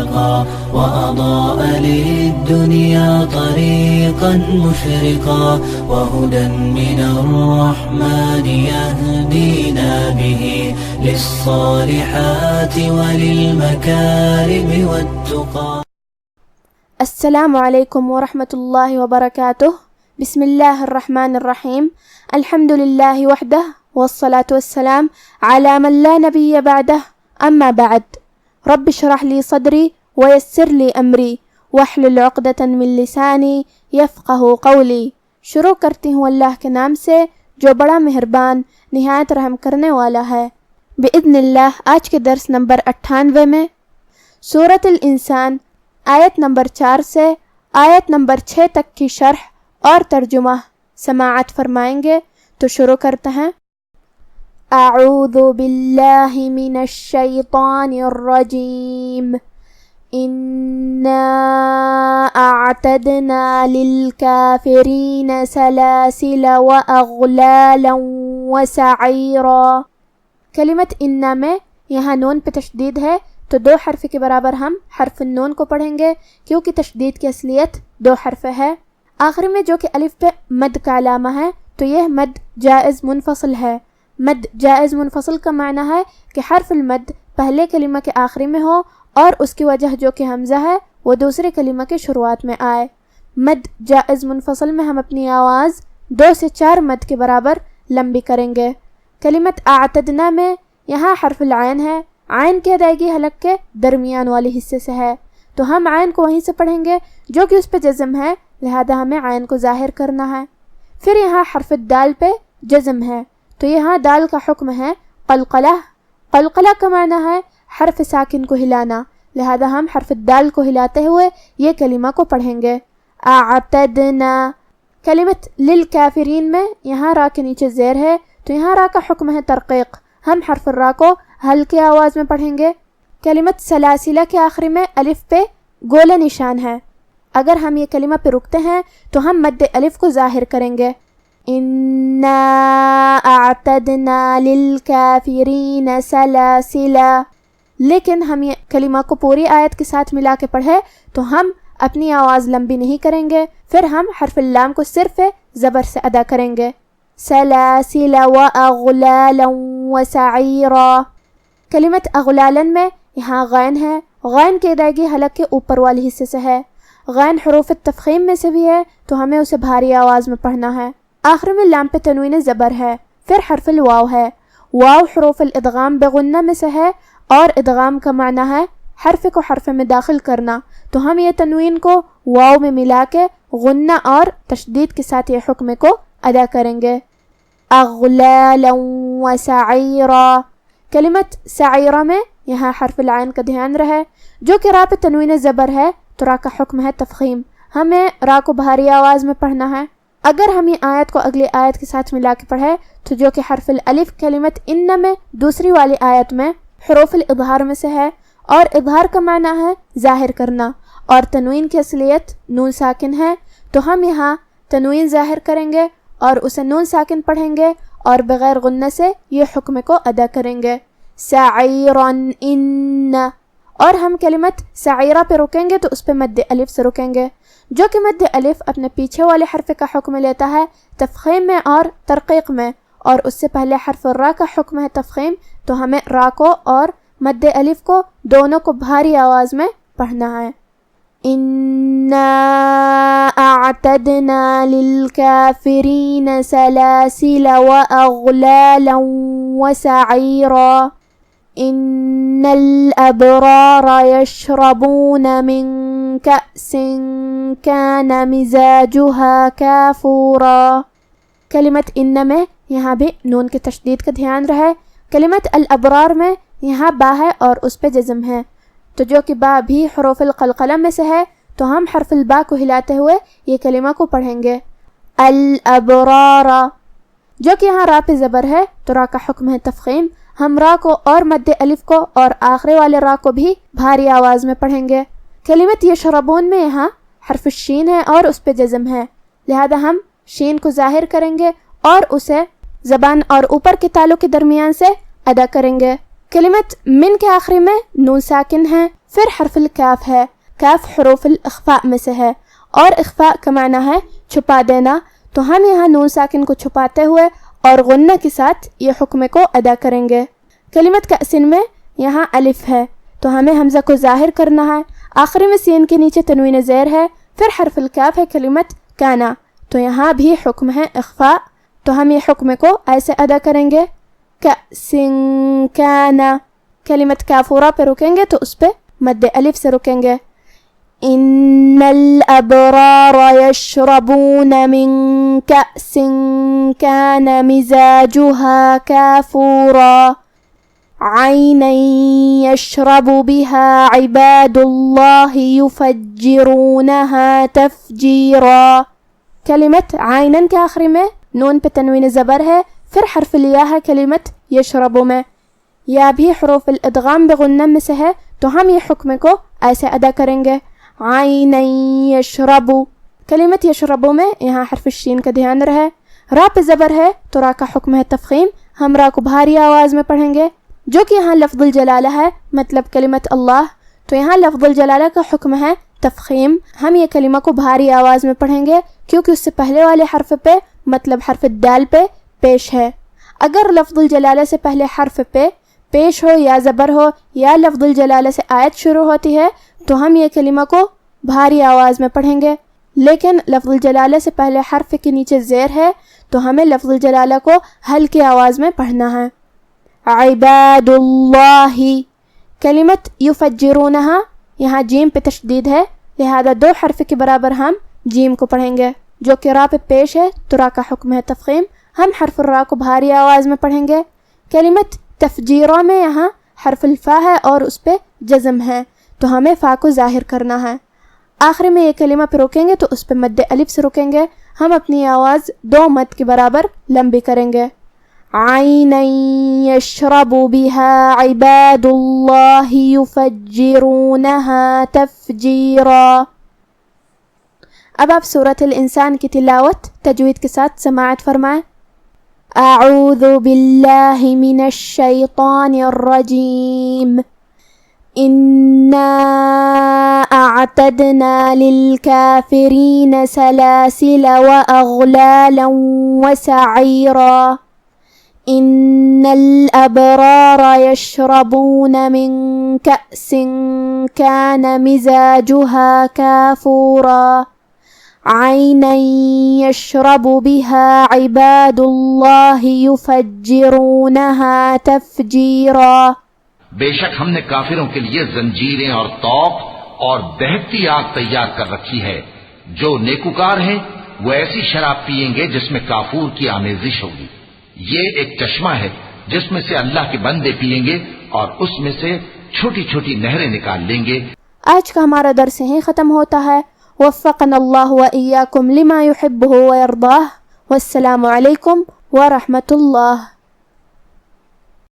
خلقا وأضاء للدنيا طريقا مشرقا وهدى من الرحمن يهدينا به للصالحات وللمكارم والتقى. السلام علیکم ورحمۃ اللہ وبرکاتہ. بسم اللہ الرحمن الرحیم. الحمد للہ وحدہ والصلاة والسلام على من لا نبی بعدہ. اما بعد. رب اشرح لي صدری ويسر لي امری واحلل عقدۃ من لسانی یفقہ قولی. شروع کرتی ہوں اللہ کے نام سے جو بڑا مہربان نہایت رحم کرنے والا ہے. باذن اللہ آج کے درس نمبر 98 میں سورۃ الانسان آیت نمبر 4 سے آیت نمبر 6 تک کی شرح اور ترجمہ سماعت فرمائیں گے. تو شروع کرتے ہیں. اعوذ باللہ من الشیطان الرجیم. انا اعتدنا للکافرین سلاسل واغلالا وسعیرا. کلمت انا میں یہاں نون پہ تشدید ہے تو 2 حرف کے برابر ہم حرف النون کو پڑھیں گے کیونکہ تشدید کی اصلیت 2 حرف ہے. آخر میں جو کہ الف پہ مد کا علامہ ہے تو یہ مد جائز منفصل ہے. مد جائز منفصل کا معنی ہے کہ حرف المد پہلے کلمہ کے آخری میں ہو اور اس کی وجہ جو کہ حمزہ ہے وہ دوسرے کلمہ کے شروعات میں آئے. مد جائز منفصل میں ہم اپنی آواز 2 سے 4 مد کے برابر لمبی کریں گے. کلمت اعتدنا میں یہاں حرف العین ہے. عین کی ادائیگی حلق کے درمیان والے حصے سے ہے تو ہم عین کو وہیں سے پڑھیں گے جو کہ اس پہ جزم ہے، لہذا ہمیں عین کو ظاہر کرنا ہے. پھر یہاں حرف الدال پہ جزم ہے تو یہاں دال کا حکم ہے قلقلہ. قلقلہ کا معنی ہے حرف ساکن کو ہلانا، لہذا ہم حرف الدال کو ہلاتے ہوئے یہ کلمہ کو پڑھیں گے. اعتدنا. کلمت للکافرین میں یہاں را کے نیچے زیر ہے تو یہاں را کا حکم ہے ترقیق. ہم حرف الرا کو ہلکی آواز میں پڑھیں گے. کلمت سلاسلہ کے آخری میں الف پہ گولہ نشان ہے. اگر ہم یہ کلمہ پہ رکتے ہیں تو ہم مد الف کو ظاہر کریں گے. انا اعتدنا للکافرین سلاسلا. لیکن ہم یہ کلمہ کو پوری آیت کے ساتھ ملا کے پڑھے تو ہم اپنی آواز لمبی نہیں کریں گے، پھر ہم حرف اللام کو صرف زبر سے ادا کریں گے. سلاسل واغلالا وسعیرا. کلمت اغلالا میں یہاں غین ہے. غین کی ادائیگی حلق کے اوپر والے حصے سے ہے. غین حروف تفخیم میں سے بھی ہے تو ہمیں اسے بھاری آواز میں پڑھنا ہے. آخر میں لام پہ تنوین زبر ہے. پھر حرف الواو ہے. واو حروف الادغام بغنہ میں سے ہے اور ادغام کا معنی ہے حرف کو حرف میں داخل کرنا، تو ہم یہ تنوین کو واو میں ملا کے غنہ اور تشدید کے ساتھ یہ حکم کو ادا کریں گے. اغلالا وسعیرا. کلمت سعیرہ میں یہاں حرف العین کا دھیان رہے جو کہ را پہ تنوین زبر ہے تو را کا حکم ہے تفخیم. ہمیں را کو بھاری آواز میں پڑھنا ہے. اگر ہم یہ آیت کو اگلی آیت کے ساتھ ملا کے پڑھے تو جو کہ حرف الالف کلمت ان میں دوسری والی آیت میں حروف الاظہار میں سے ہے اور اظہار کا معنی ہے ظاہر کرنا اور تنوین کی اصلیت نون ساکن ہے تو ہم یہاں تنوین ظاہر کریں گے اور اسے نون ساکن پڑھیں گے اور بغیر غنہ سے یہ حکم کو ادا کریں گے. سعیرا ان. اور ہم کلمت سعیرہ پہ رکیں گے تو اس پہ مد الف سے رکیں گے جو کہ مد الف اپنے پیچھے والے حرف کا حکم لیتا ہے تفخیم میں اور ترقیق میں، اور اس سے پہلے حرف را کا حکم ہے تفخیم تو ہمیں را کو اور مد الف کو دونوں کو بھاری آواز میں پڑھنا ہے. انا اعتدنا للکافرین سلاسل واغلالا وسعیرا. ان الابرار یشربون من کأس کان مزاجها کافورا. کلمت ان میں یہاں بھی نون کے تشدید کا دھیان رہے. کلمت الابرار میں یہاں با ہے اور اس پہ جزم ہے تو جو کہ با بھی حروف القلقلہ میں سے ہے تو ہم حرف البا کو ہلاتے ہوئے یہ کلمہ کو پڑھیں گے. الابرار. جو کہ یہاں را پہ زبر ہے تو را کا حکم ہے تفخیم. ہم را کو اور مد الف کو اور آخری والے را کو بھی بھاری آواز میں پڑھیں گے. کلمت یشربون میں یہاں حرف الشین ہے اور اس پہ جزم ہے، لہذا ہم شین کو ظاہر کریں گے اور اسے زبان اور اوپر کے تالوں کے درمیان سے ادا کریں گے. کلمت من کے آخری میں نون ساکن ہے، پھر حرف الکاف ہے، کاف حروف الاخفاء میں سے ہے اور اخفاء کا معنی ہے چھپا دینا، تو ہم یہاں نون ساکن کو چھپاتے ہوئے اور غنہ کے ساتھ یہ حکم کو ادا کریں گے۔ کلمت کأسن میں یہاں الف ہے تو ہمیں حمزہ کو ظاہر کرنا ہے، آخری میں سین کے نیچے تنوین زیر ہے، پھر حرف الکاف ہے کلمت کانا، تو یہاں بھی حکم ہے اخفاء، تو ہم یہ حکم کو ایسے ادا کریں گے کأسن کانا، کلمت کافورہ پہ رکیں گے تو اس پہ مد الف سے رکیں گے۔ ان الابرار يشربون من كأس كان مزاجها كافورا عينا يشرب بها عباد الله يفجرونها تفجيرا، کلمت عینن کے آخری میں نون پہ تنوین زبر ہے، پھر حرف الیا ہے کلمت یشربو میں، یا بھی حروف الادغام بغنہ میں سے ہے، تو ہم یہ حکم کو ایسے ادا کریں گے عینا یشربو، کلمت یشربو میں یہاں حرف الشین کا دھیان رہے، را پہ زبر ہے تو را کا حکم ہے تفخیم، ہم را کو بھاری آواز میں پڑھیں گے، جو کہ یہاں لفظ الجلالہ ہے، مطلب کلمت اللہ، تو یہاں لفظ الجلالہ کا حکم ہے تفخیم، ہم یہ کلمہ کو بھاری آواز میں پڑھیں گے کیونکہ اس سے پہلے والے حرف پہ مطلب حرف الدال پہ پیش ہے۔ اگر لفظ الجلالہ سے پہلے حرف پہ پیش ہو یا زبر ہو یا لفظ الجلالہ سے آیت شروع ہوتی ہے تو ہم یہ کلمہ کو بھاری آواز میں پڑھیں گے، لیکن لفظ الجلالہ سے پہلے حرف کے نیچے زیر ہے تو ہمیں لفظ الجلالہ کو ہلکی آواز میں پڑھنا ہے۔ عباد اللہ، کلمت یفجرونہا یہاں جیم پہ تشدید ہے، لہذا دو حرف کے برابر ہم جیم کو پڑھیں گے، جو کہ را پہ پیش ہے تو را کا حکم ہے تفخیم، ہم حرف الرا کو بھاری آواز میں پڑھیں گے۔ کلمت تفجیرہ میں یہاں حرف الفا ہے اور اس پہ جزم ہے، تو ہمیں فا کو ظاہر کرنا ہے، آخر میں یہ کلمہ پہ رکیں گے تو اس پہ مد الف سے رکیں گے، ہم اپنی آواز دو مد کے برابر لمبی کریں گے۔ عینا یشرب بها عباد اللہ یفجرونها تفجیرا۔ اب آپ سورۃ الانسان کی تلاوت تجوید کے ساتھ سماعت فرمائیں۔ اعوذ باللہ من الشیطان الرجیم، انا اعتدنا للکافرین سلاسل واغلالا وسعیرا، ان الابرار يشربون من كأس كان مزاجها كافورا عينا يشرب بها عباد الله يفجرونها تفجيرا۔ بے شک ہم نے کافروں کے لیے زنجیریں اور طوق اور دہتی آگ تیار کر رکھی ہے، جو نیکوکار ہیں وہ ایسی شراب پیئیں گے جس میں کافور کی آمیزش ہوگی، یہ ایک چشمہ ہے جس میں سے اللہ کے بندے پیئیں گے اور اس میں سے چھوٹی چھوٹی نہریں نکال لیں گے۔ آج کا ہمارا درس یہیں ختم ہوتا ہے، وفقنا اللہ وإیاکم لما یحبہ ویرضاہ، والسلام علیکم ورحمۃ اللہ۔